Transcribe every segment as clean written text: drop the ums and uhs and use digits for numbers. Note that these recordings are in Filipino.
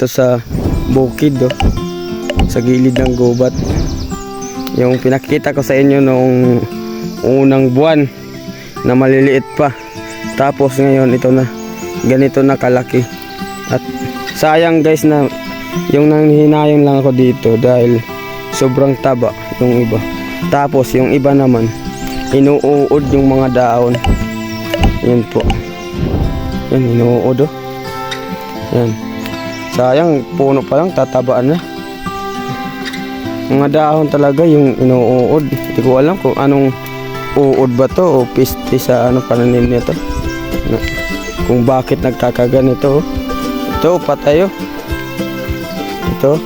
dito sa bukid, oh, sa gilid ng gubat. Yung pinakita ko sa inyo noong unang buwan na maliliit pa. Tapos ngayon ito na, ganito na kalaki. At sayang guys na yung nanghihinayang lang ako dito dahil sobrang taba yung iba. Tapos yung iba naman inuuod yung mga daon. Yan po. Yan, inuuod, oh. Yan. Sayang, puno pa lang, tatabaan na. Mga dahon talaga yung inuuod. Hindi ko alam kung anong uod ba to o piste sa pananim nito. Kung bakit nagkakaganito, oh. Ito, patay, oh. Ito.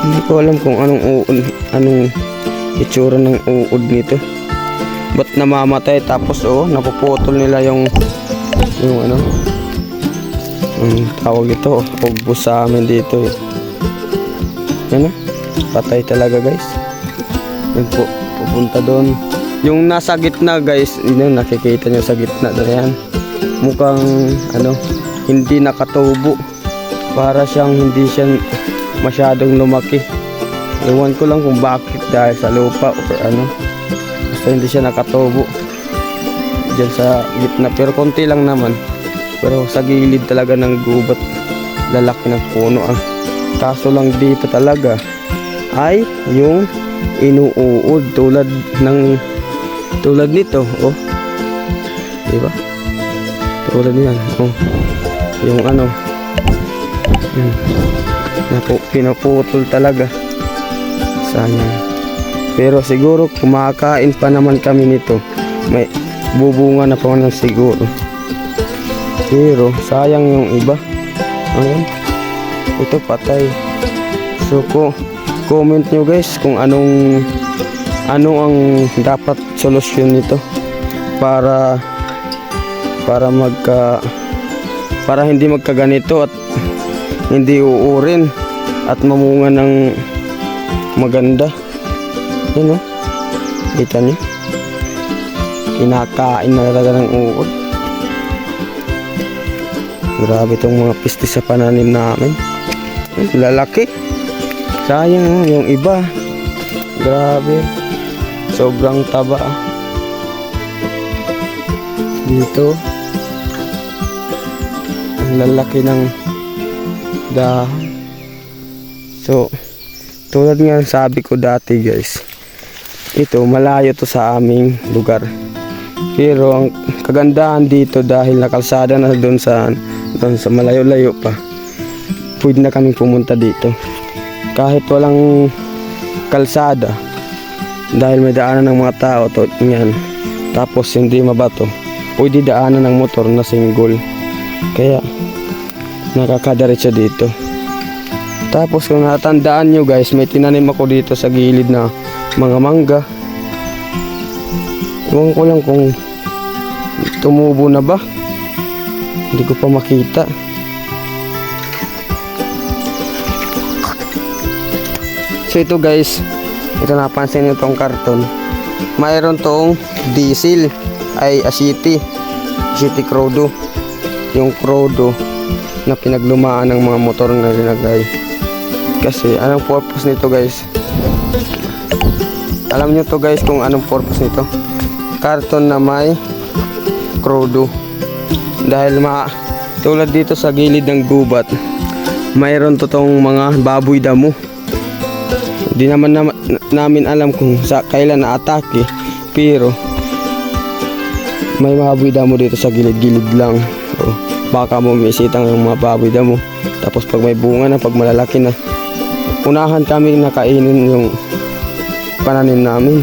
Hindi ko alam kung anong itsura ng uod nito. Ba't namamatay tapos napuputol nila yung tawag ito, ugbos sa amin dito. Yan, patay talaga guys. Yan po, pupunta doon. Yung nasa gitna guys, yun, nakikita nyo sa gitna doon yan. Mukhang hindi nakatubo. Para siyang hindi siya masyadong lumaki. Iwan ko lang kung bakit, dahil sa lupa o basta hindi siya nakatubo dyan sa gitna, pero konti lang naman. Pero sa gilid talaga ng gubat, lalaki ng puno. Kaso lang dito talaga ay yung inuuod tulad nito, oh. Diba? Tulad niyan, oh. Yung pinaputol talaga. Sayang. Pero siguro kumakain pa naman kami nito. May bubunga na pa naman siguro. Pero sayang yung iba. Ayan. Ito patay. So comment nyo guys kung ano ang dapat solusyon nito para hindi magkaganito at hindi uurin at mamunga ng maganda. Yun, oh. Kita niyo, kinakain na talaga ng uod. Grabe itong mga piste sa pananim namin. Lalaki. Sayang, yung iba, grabe, sobrang taba. Dito ang lalaki ng dahon. So tulad nga sabi ko dati guys, ito malayo to sa aming lugar, pero ang kagandahan dito dahil nakalsada na doon sa malayo-layo pa, pwede na kaming pumunta dito kahit walang kalsada, dahil may daanan ng mga tao to yan. Tapos hindi mabato, pwede daanan ng motor na single, kaya nakakadiretso dito. Tapos kung natandaan nyo guys, may tinanim ako dito sa gilid na mga mangga. Iwan ko lang kung tumubo na ba, hindi ko pa makita. So ito guys, ito napansin nyo tong karton, mayroon tong diesel ay asiti Crodo, yung Crodo na pinaglumaan ng mga motor na linagay. Kasi anong purpose nito guys? Alam nyo to guys kung anong purpose nito? Karton na may Crodo. Dahil tulad dito sa gilid ng gubat, mayroon to tong mga baboy damo. Hindi naman namin alam kung kailan na-atake, pero may baboy damo dito sa gilid-gilid lang. O, baka mo misitang yung mga baboy damo. Tapos pag may bunga na, pag malalaki na, unahan kami nakainin yung pananim namin.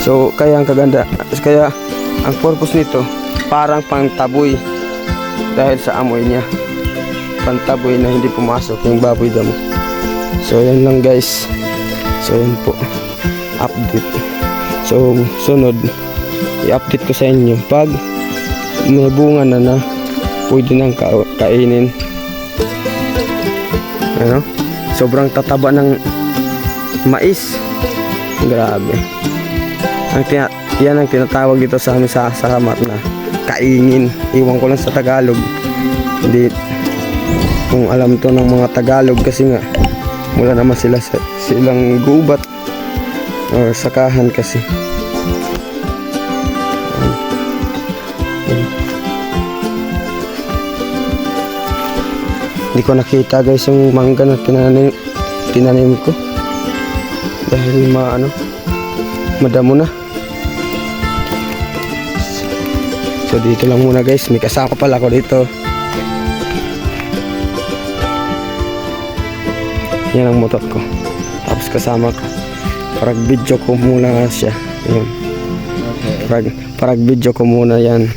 So kaya ang purpose nito parang pangtaboy, dahil sa amoy niya, pantaboy na hindi pumasok yung baboy damo. So yan lang guys. So yan po, update. So sunod, i-update ko sa inyo pag may bunga na pwede nang kainin. Sobrang tataba ng mais. Grabe. Yan ang tinatawag dito sa amin sa Samar na kaingin. Iwan ko lang sa Tagalog. Hindi kung alam to ng mga Tagalog kasi nga wala naman sila silang gubat or sakahan kasi. Hindi ko nakita guys yung mangga na tinanim ko dahil madamo na. So dito lang muna guys, may kasama pala ako dito. Yan ang motor ko, tapos kasama ko. Parag video ko muna siya. Yun. Parag video ko muna yan.